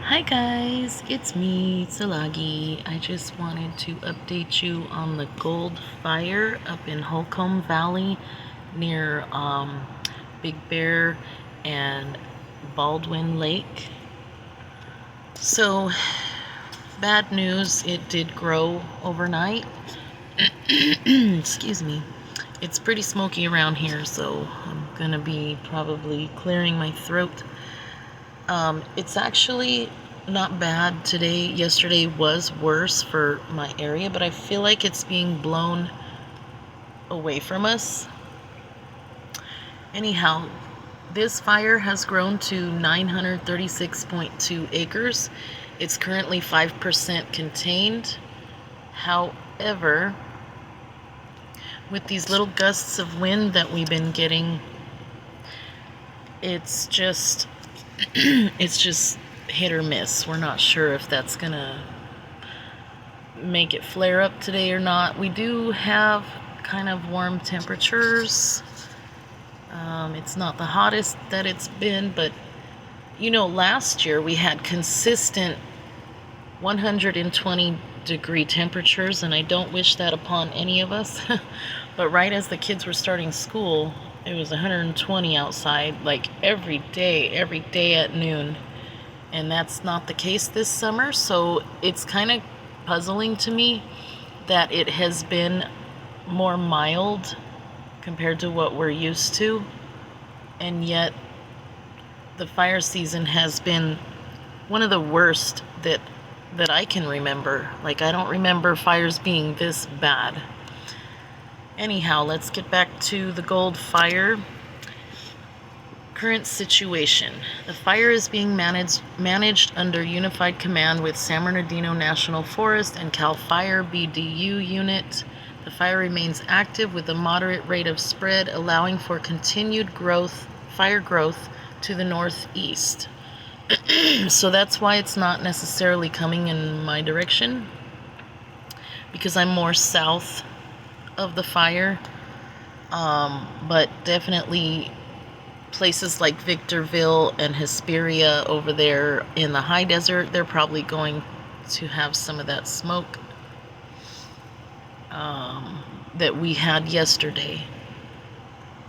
Hi guys, it's me, Salagi. I just wanted to update you on the Gold Fire up in Holcomb Valley near Big Bear and Baldwin Lake. So, bad news, it did grow overnight. Excuse me. It's pretty smoky around here, so I'm gonna be probably clearing my throat. It's actually not bad today. Yesterday was worse for my area, but I feel like it's being blown away from us. Anyhow, this fire has grown to 936.2 acres. It's currently 5% contained. However, with these little gusts of wind that we've been getting, it's just hit or miss. We're not sure if that's gonna make it flare up today or not. We do have kind of warm temperatures. It's not the hottest that it's been, but last year we had consistent 120 degree temperatures, and I don't wish that upon any of us. But right as the kids were starting school, it was 120 outside, like every day at noon. And that's not the case this summer, so it's kind of puzzling to me that it has been more mild compared to what we're used to, and yet the fire season has been one of the worst that I can remember. Like, I don't remember fires being this bad. Anyhow, let's get back to the Gold Fire. Current situation. The fire is being managed under unified command with San Bernardino National Forest and CAL FIRE BDU unit. The fire remains active with a moderate rate of spread, allowing for continued fire growth to the northeast. So that's why it's not necessarily coming in my direction, because I'm more south of the fire. But definitely places like Victorville and Hesperia over there in the high desert, they're probably going to have some of that smoke that we had yesterday.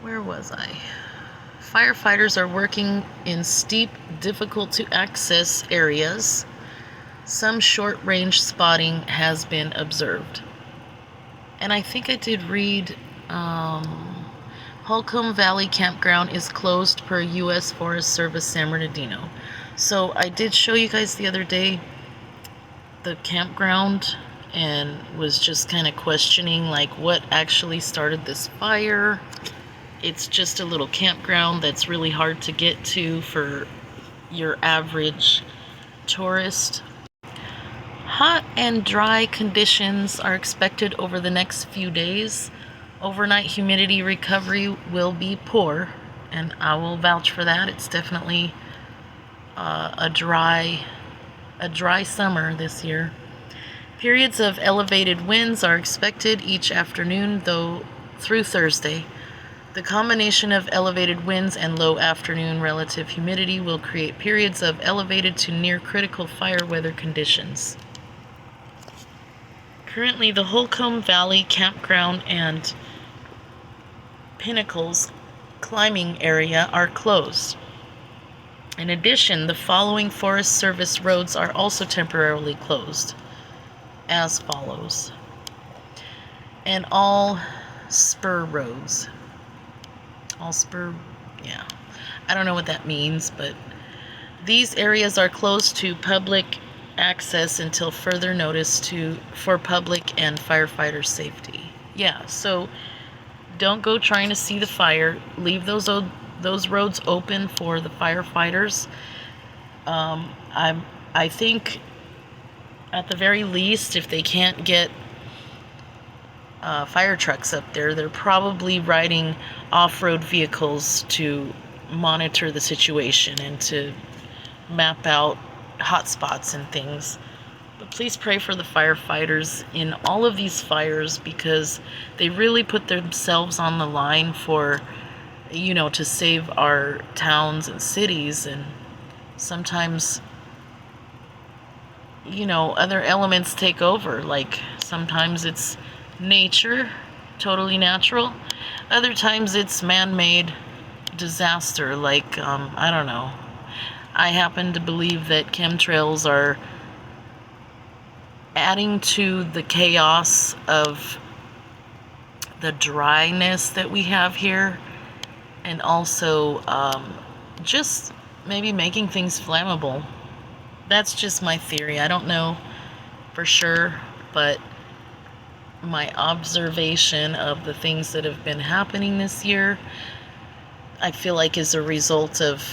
Where was I? Firefighters are working in steep, difficult to access areas. Some short range spotting has been observed. And I think I did read Holcomb Valley Campground is closed per U.S. Forest Service San Bernardino. So I did show you guys the other day the campground and was just kind of questioning like what actually started this fire. It's just a little campground that's really hard to get to for your average tourist. Hot and dry conditions are expected over the next few days. Overnight humidity recovery will be poor, and I will vouch for that. It's definitely a dry summer this year. Periods of elevated winds are expected each afternoon, though through Thursday. The combination of elevated winds and low afternoon relative humidity will create periods of elevated to near critical fire weather conditions. Currently, the Holcomb Valley Campground and Pinnacles climbing area are closed. In addition, the following Forest Service roads are also temporarily closed, as follows. And all spur roads. All spur, yeah. I don't know what that means, but these areas are closed to public access until further notice for public and firefighter safety. Yeah, so don't go trying to see the fire. Leave those roads open for the firefighters. I think at the very least, if they can't get fire trucks up there, they're probably riding off-road vehicles to monitor the situation and to map out hot spots and things. But please pray for the firefighters in all of these fires, because they really put themselves on the line for, to save our towns and cities. And sometimes other elements take over. Like sometimes it's nature, totally natural. Other times it's man-made disaster. Like, I don't know. I happen to believe that chemtrails are adding to the chaos of the dryness that we have here, and also just maybe making things flammable. That's just my theory. I don't know for sure, but my observation of the things that have been happening this year, I feel like is a result of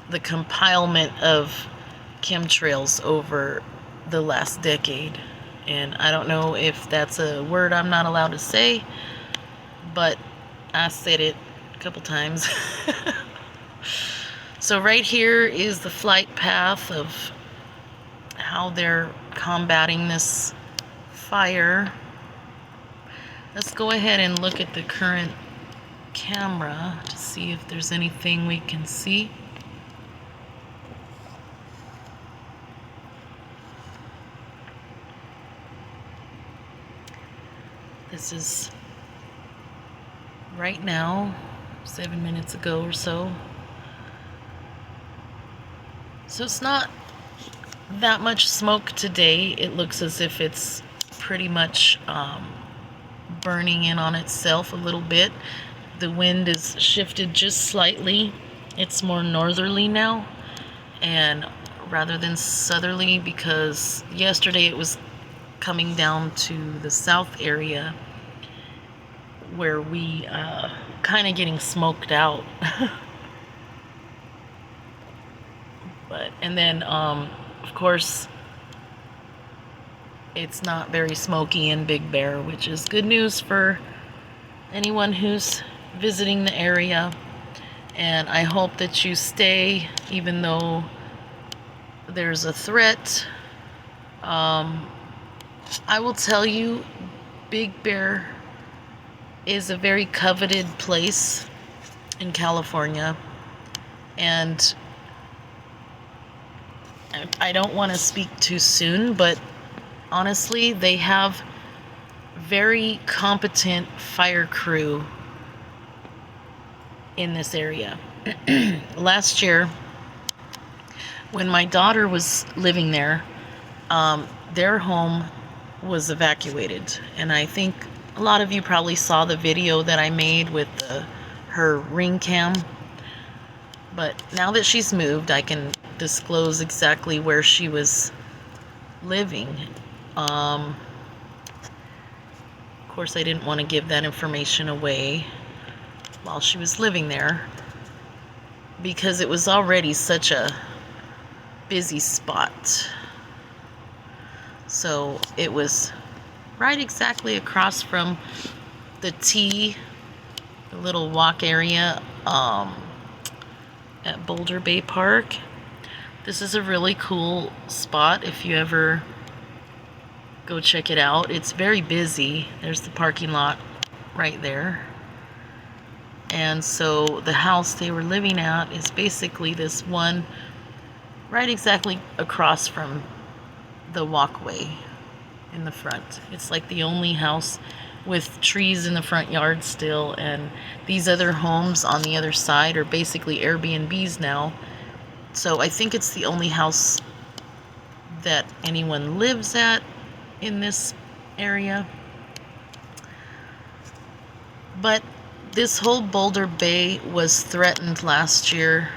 the compilement of chemtrails over the last decade. And I don't know if that's a word I'm not allowed to say, but I said it a couple times. So right here is the flight path of how they're combating this fire. Let's go ahead and look at the current camera to see if there's anything we can see. This is right now, 7 minutes ago or so. So it's not that much smoke today. It looks as if it's pretty much burning in on itself a little bit. The wind is shifted just slightly. It's more northerly now, and rather than southerly, because yesterday it was coming down to the south area where we kind of getting smoked out. And then of course it's not very smoky in Big Bear, which is good news for anyone who's visiting the area. And I hope that you stay, even though there's a threat. I will tell you, Big Bear is a very coveted place in California, and I don't want to speak too soon, but honestly, they have very competent fire crew in this area. Last year, when my daughter was living there, their home was evacuated, and I think a lot of you probably saw the video that I made with her Ring cam. But now that she's moved, I can disclose exactly where she was living. Of course, I didn't want to give that information away while she was living there, because it was already such a busy spot. So it was right exactly across from the T, the little walk area at Boulder Bay Park. This is a really cool spot if you ever go check it out. It's very busy. There's the parking lot right there. And so the house they were living at is basically this one right exactly across from the walkway in the front. It's like the only house with trees in the front yard still, and these other homes on the other side are basically Airbnbs now. So I think it's the only house that anyone lives at in this area. But this whole Boulder Bay was threatened last year,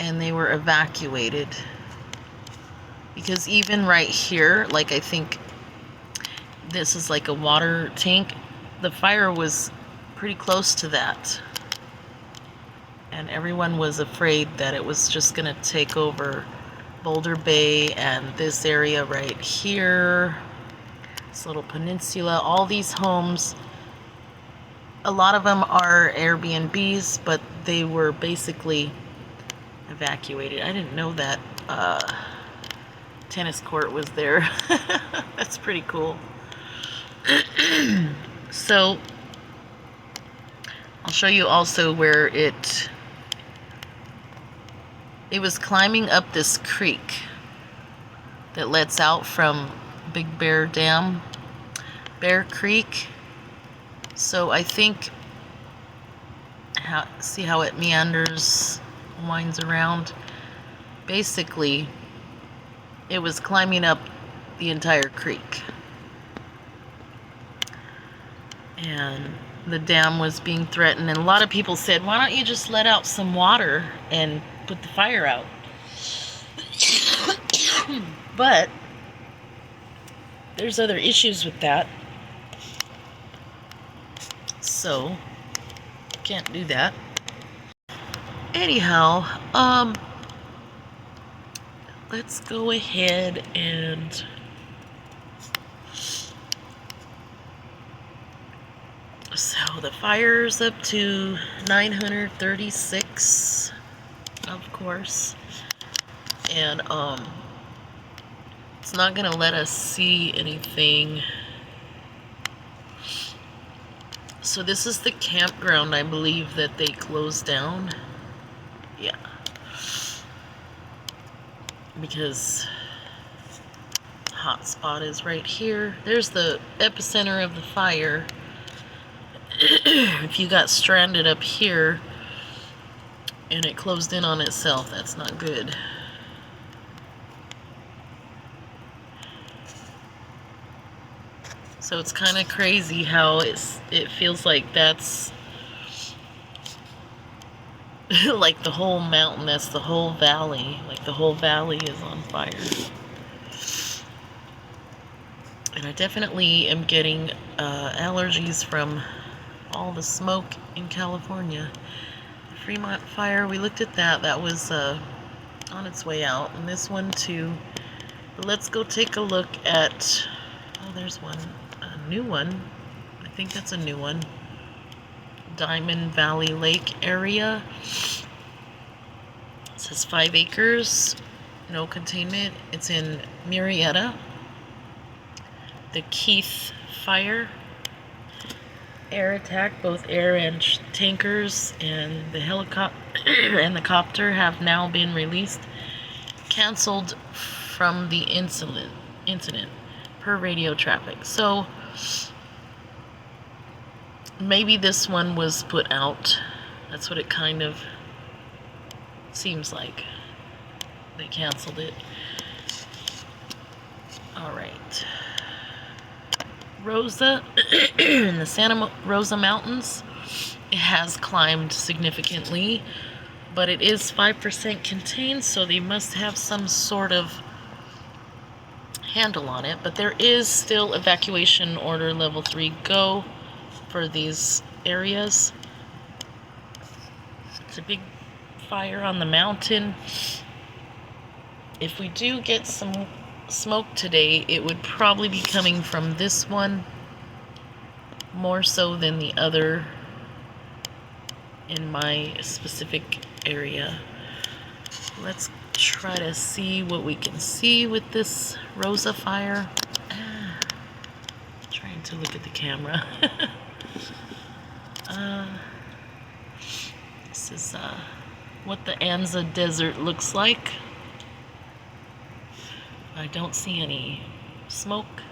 and they were evacuated. Because even right here, like I think this is like a water tank, the fire was pretty close to that. And everyone was afraid that it was just going to take over Boulder Bay and this area right here, this little peninsula. All these homes, a lot of them are Airbnbs, but they were basically evacuated. I didn't know that tennis court was there. That's pretty cool. So I'll show you also where it was climbing up this creek. that lets out from Big Bear Dam, Bear Creek. So I think, see how it meanders, winds around? Basically, it was climbing up the entire creek. And the dam was being threatened, and a lot of people said, why don't you just let out some water and put the fire out? But there's other issues with that, so can't do that. Anyhow, let's go ahead and so the fire's up to 936, of course, and it's not gonna let us see anything. So this is the campground, I believe, that they closed down. Yeah, because hotspot is right here. There's the epicenter of the fire. If you got stranded up here and it closed in on itself, that's not good. So it's kind of crazy how it feels like that's like the whole mountain, that's the whole valley, like the whole valley is on fire. And I definitely am getting allergies from all the smoke in California. Fremont fire, we looked at that. That was on its way out. And this one too. But let's go take a look at, oh, there's one, a new one. I think that's a new one. Diamond Valley Lake area. It says 5 acres, no containment. It's in Murrieta. The Keith fire. Air attack, both air and tankers and the helicopter and the copter have now been released, canceled from the incident per radio traffic. So maybe this one was put out. That's what it kind of seems like. They canceled it. All right. Rosa in the Santa Rosa Mountains, it has climbed significantly, but it is 5% contained, so they must have some sort of handle on it. But there is still evacuation order level 3 go for these areas. It's a big fire on the mountain. If we do get some smoke today, it would probably be coming from this one more so than the other in my specific area. Let's try to see what we can see with this Rosa fire. Trying to look at the camera. This is what the Anza Desert looks like. I don't see any smoke,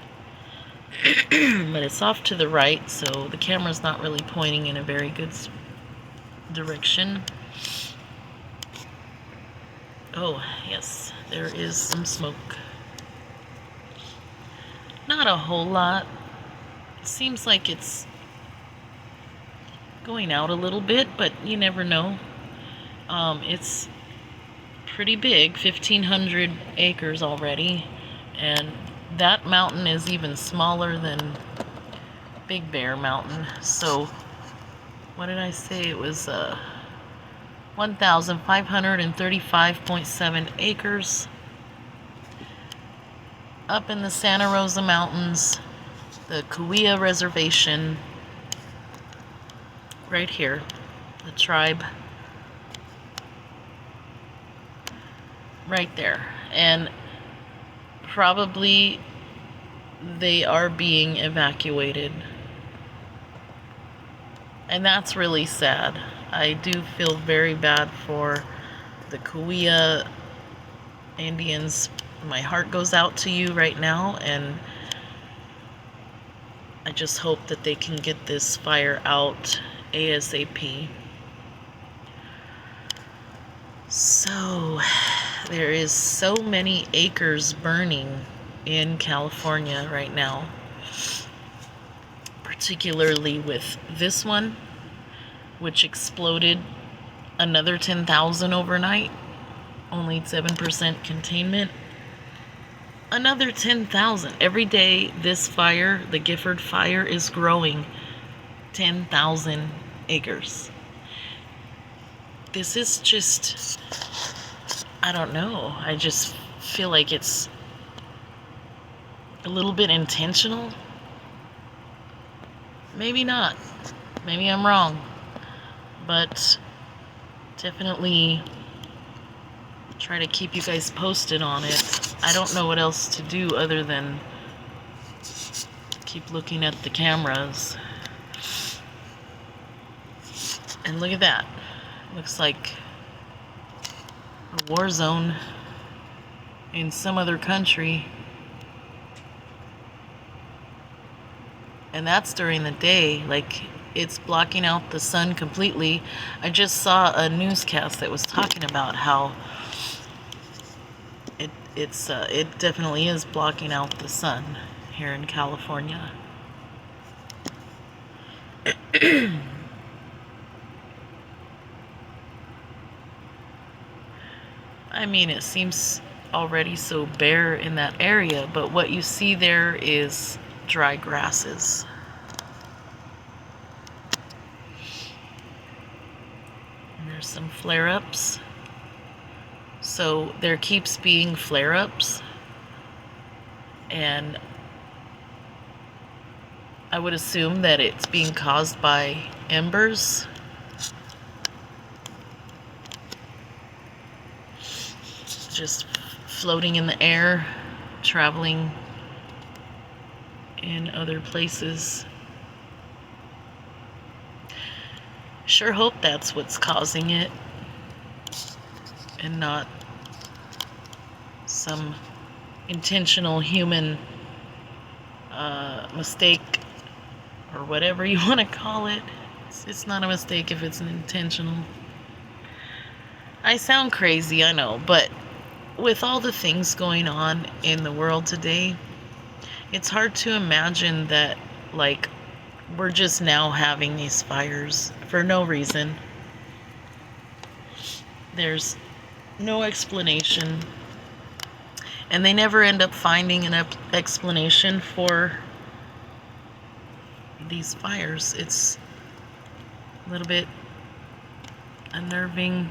but it's off to the right, so the camera's not really pointing in a very good direction. Oh, yes, there is some smoke. Not a whole lot. It seems like it's going out a little bit, but you never know. It's pretty big, 1,500 acres already, and that mountain is even smaller than Big Bear Mountain. So what did I say? It was 1,535.7 acres up in the Santa Rosa Mountains, the Cahuilla Reservation, right here, the tribe. Right there. And probably they are being evacuated. And that's really sad. I do feel very bad for the Cahuilla Indians my heart goes out to you right now, and I just hope that they can get this fire out ASAP. So, there is so many acres burning in California right now, particularly with this one, which exploded another 10,000 overnight, only 7% containment. Another 10,000. Every day this fire, the Gifford fire, is growing 10,000 acres. This is just, I don't know. I just feel like it's a little bit intentional. Maybe not. Maybe I'm wrong. But definitely try to keep you guys posted on it. I don't know what else to do other than keep looking at the cameras. And look at that. Looks like a war zone in some other country. And that's during the day. Like, it's blocking out the sun completely. I just saw a newscast that was talking about how it definitely is blocking out the sun here in California. I mean, it seems already so bare in that area, but what you see there is dry grasses. And there's some flare-ups. So there keeps being flare-ups, and I would assume that it's being caused by embers. Just floating in the air, traveling in other places. Sure hope that's what's causing it, and not some intentional human mistake, or whatever you want to call it. It's not a mistake if it's an intentional. I sound crazy, I know, but with all the things going on in the world today, it's hard to imagine that, like, we're just now having these fires for no reason. There's no explanation, and they never end up finding an explanation for these fires. It's a little bit unnerving.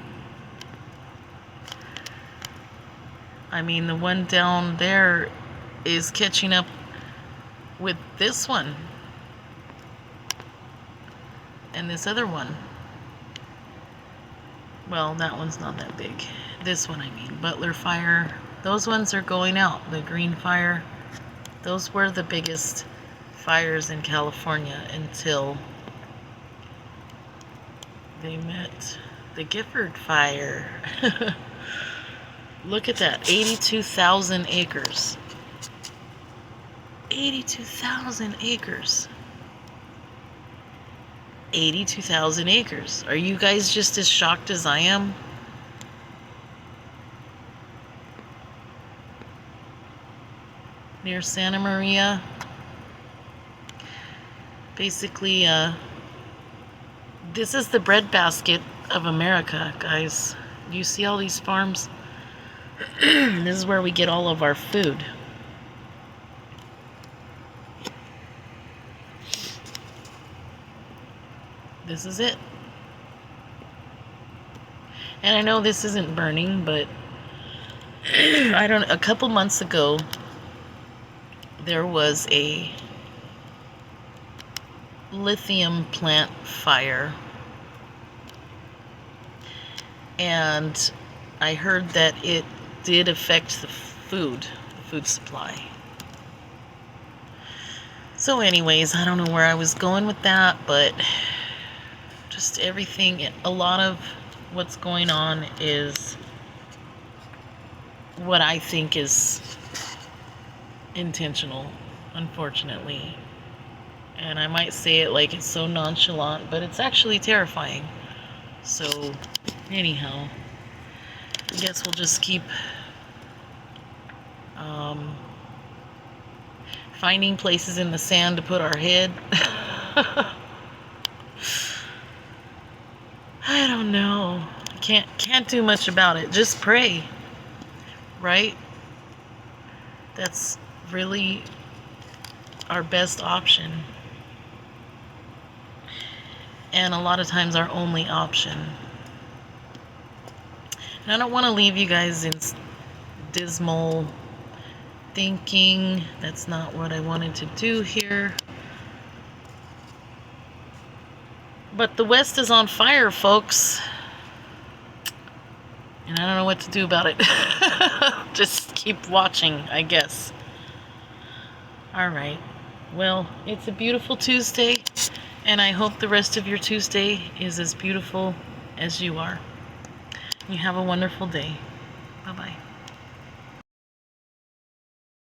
I mean, the one down there is catching up with this one and this other one. Well, that one's not that big. This one, I mean, Butler Fire. Those ones are going out. The Green Fire. Those were the biggest fires in California until they met the Gifford Fire. Look at that. 82,000 acres. 82,000 acres. 82,000 acres. Are you guys just as shocked as I am? Near Santa Maria. Basically, this is the breadbasket of America, guys. Do you see all these farms? This is where we get all of our food. This is it. And I know this isn't burning, but a couple months ago, there was a lithium plant fire. And I heard that it did affect the food supply. So anyways, I don't know where I was going with that, but just everything, a lot of what's going on is what I think is intentional, unfortunately. And I might say it like it's so nonchalant, but it's actually terrifying. So, anyhow, I guess we'll just keep finding places in the sand to put our head. I don't know. Can't do much about it. Just pray, right? That's really our best option. And a lot of times our only option. And I don't want to leave you guys in dismal thinking. That's not what I wanted to do here. But the West is on fire, folks. And I don't know what to do about it. Just keep watching, I guess. Alright. Well, it's a beautiful Tuesday. And I hope the rest of your Tuesday is as beautiful as you are. You have a wonderful day. Bye-bye.